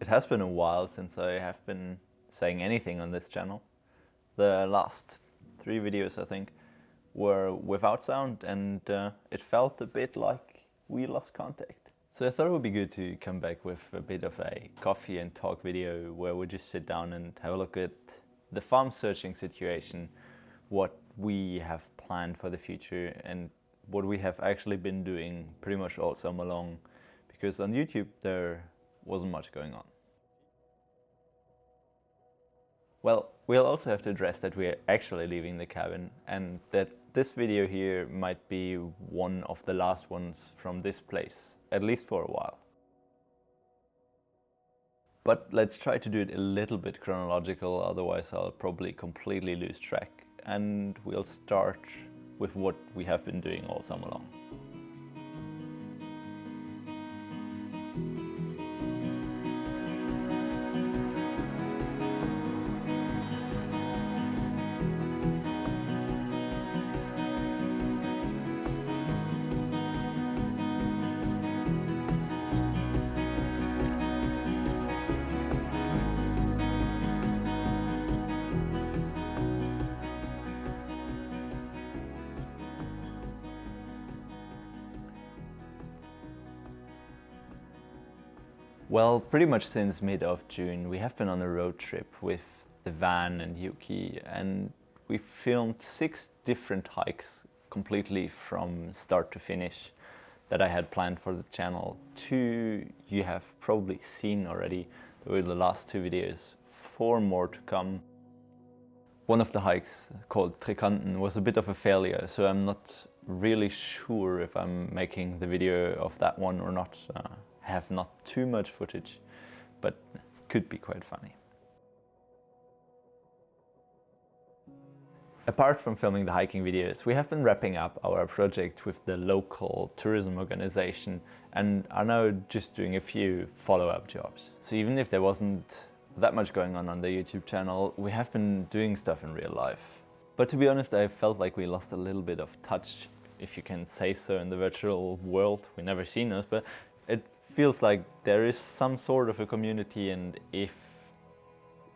It has been a while since I have been saying anything on this channel. The last 3 videos, I think, were without sound, and it felt a bit like we lost contact. So I thought it would be good to come back with a bit of a coffee and talk video where we just sit down and have a look at the farm searching situation, what we have planned for the future, and what we have actually been doing pretty much all summer long, because on YouTube there wasn't much going on. Well, we'll also have to address that we're actually leaving the cabin, and that this video here might be one of the last ones from this place, at least for a while. But let's try to do it a little bit chronological, otherwise I'll probably completely lose track. And we'll start with what we have been doing all summer long. Well, pretty much since mid of June we have been on a road trip with the van and Yuki, and we filmed 6 different hikes completely from start to finish that I had planned for the channel. 2 you have probably seen already, they were the last 2 videos, 4 more to come. One of the hikes, called Trekanten, was a bit of a failure, so I'm not really sure if I'm making the video of that one or not. Have not too much footage, but could be quite funny. Apart from filming the hiking videos, we have been wrapping up our project with the local tourism organization and are now just doing a few follow-up jobs. So even if there wasn't that much going on the YouTube channel, we have been doing stuff in real life. But to be honest, I felt like we lost a little bit of touch, if you can say so, in the virtual world. We never seen us, but it feels like there is some sort of a community, and if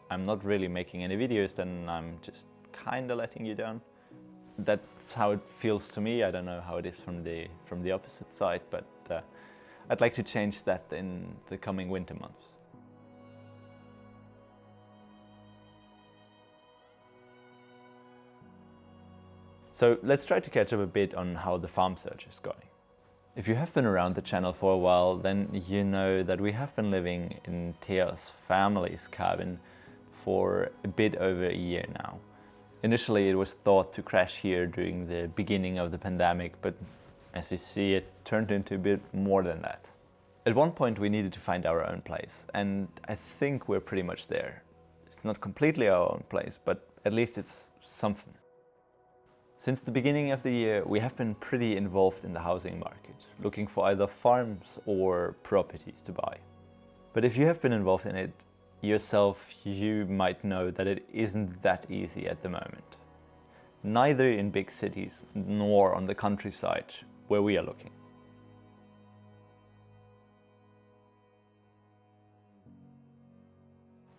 I'm not really making any videos, then I'm just kinda letting you down. That's how it feels to me. I don't know how it is from the opposite side, but I'd like to change that in the coming winter months. So let's try to catch up a bit on how the farm search is going. If you have been around the channel for a while, then you know that we have been living in Thea's family's cabin for a bit over a year now. Initially it was thought to crash here during the beginning of the pandemic, but as you see, it turned into a bit more than that. At one point we needed to find our own place, and I think we're pretty much there. It's not completely our own place, but at least it's something. Since the beginning of the year, we have been pretty involved in the housing market, looking for either farms or properties to buy. But if you have been involved in it yourself, you might know that it isn't that easy at the moment. Neither in big cities nor on the countryside where we are looking.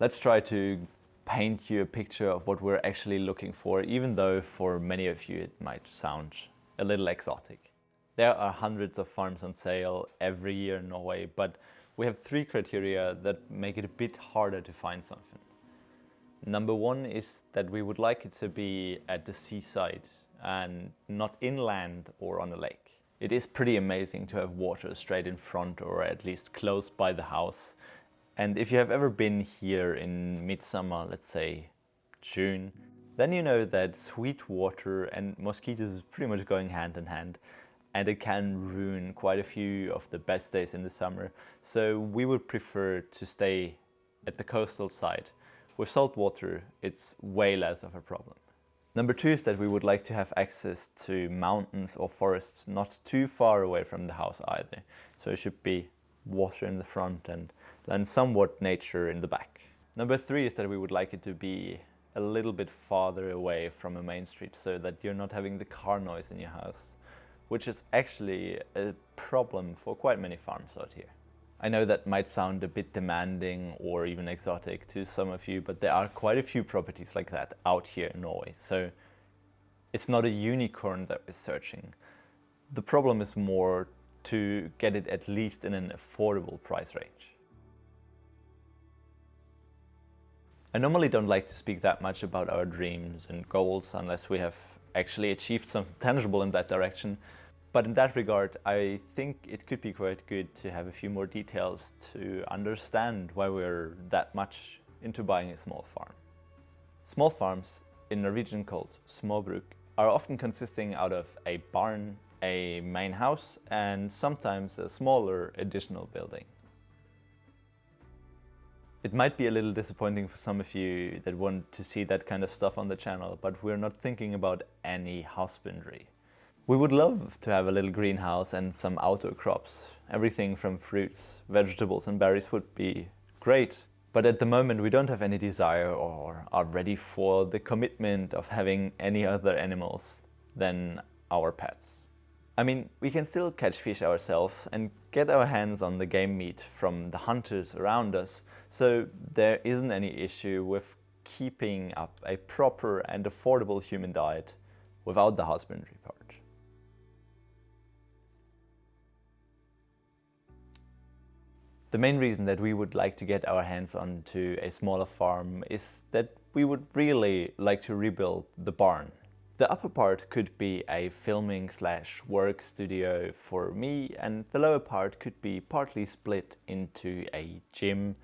Let's try to paint you a picture of what we're actually looking for, even though for many of you it might sound a little exotic. There are hundreds of farms on sale every year in Norway, but we have 3 criteria that make it a bit harder to find something. Number 1 is that we would like it to be at the seaside and not inland or on a lake. It is pretty amazing to have water straight in front, or at least close by the house. And if you have ever been here in midsummer, let's say June, then you know that sweet water and mosquitoes is pretty much going hand in hand, and it can ruin quite a few of the best days in the summer. So we would prefer to stay at the coastal side. With salt water, it's way less of a problem. Number 2 is that we would like to have access to mountains or forests not too far away from the house either. So it should be water in the front and somewhat nature in the back. Number 3 is that we would like it to be a little bit farther away from a main street, so that you're not having the car noise in your house, which is actually a problem for quite many farms out here. I know that might sound a bit demanding or even exotic to some of you, but there are quite a few properties like that out here in Norway. So it's not a unicorn that we're searching. The problem is more to get it at least in an affordable price range. I normally don't like to speak that much about our dreams and goals unless we have actually achieved something tangible in that direction. But in that regard, I think it could be quite good to have a few more details to understand why we're that much into buying a small farm. Small farms, in Norwegian called småbruk, are often consisting out of a barn, a main house, and sometimes a smaller additional building. It might be a little disappointing for some of you that want to see that kind of stuff on the channel, but we're not thinking about any husbandry. We would love to have a little greenhouse and some outdoor crops. Everything from fruits, vegetables and berries would be great. But at the moment we don't have any desire or are ready for the commitment of having any other animals than our pets. I mean, we can still catch fish ourselves and get our hands on the game meat from the hunters around us, so there isn't any issue with keeping up a proper and affordable human diet without the husbandry part. The main reason that we would like to get our hands onto a smaller farm is that we would really like to rebuild the barn. The upper part could be a filming/work studio for me, and the lower part could be partly split into a gym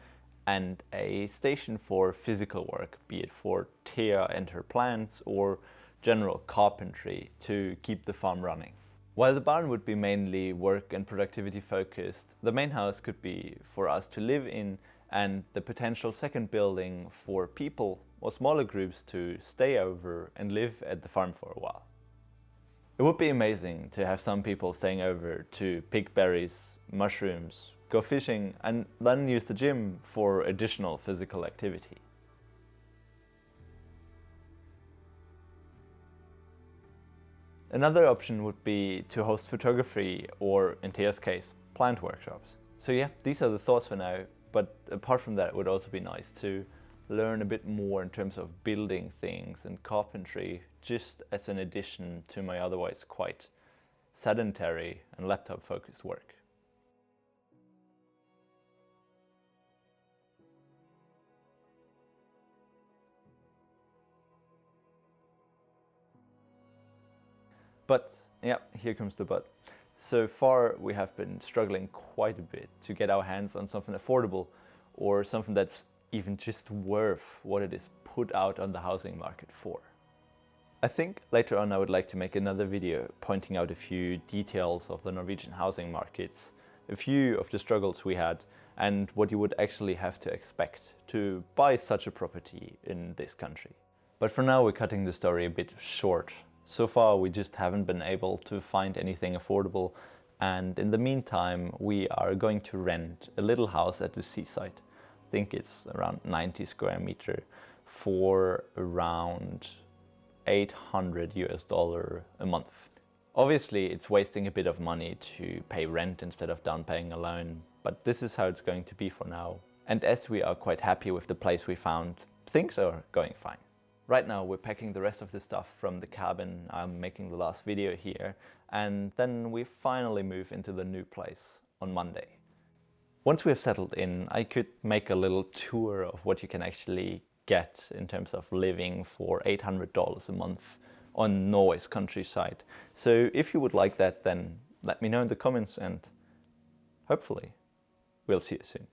and a station for physical work, be it for Thea and her plants or general carpentry to keep the farm running. While the barn would be mainly work and productivity focused, the main house could be for us to live in, and the potential second building for people or smaller groups to stay over and live at the farm for a while. It would be amazing to have some people staying over to pick berries, mushrooms, go fishing, and then use the gym for additional physical activity. Another option would be to host photography or, in Thea's case, plant workshops. So yeah, these are the thoughts for now, but apart from that it would also be nice to learn a bit more in terms of building things and carpentry, just as an addition to my otherwise quite sedentary and laptop focused work. But yeah, here comes the but. So far we have been struggling quite a bit to get our hands on something affordable or something that's even just worth what it is put out on the housing market for. I think later on I would like to make another video pointing out a few details of the Norwegian housing markets, a few of the struggles we had, and what you would actually have to expect to buy such a property in this country. But for now we're cutting the story a bit short. So far we just haven't been able to find anything affordable, and in the meantime we are going to rent a little house at the seaside. I think it's around 90 square meter for around $800 a month. Obviously it's wasting a bit of money to pay rent instead of down paying a loan, but this is how it's going to be for now. And as we are quite happy with the place we found, things are going fine. Right now we're packing the rest of the stuff from the cabin. I'm making the last video here, and then we finally move into the new place on Monday. Once we have settled in, I could make a little tour of what you can actually get in terms of living for $800 a month on Norway's countryside. So if you would like that, then let me know in the comments, and hopefully we'll see you soon.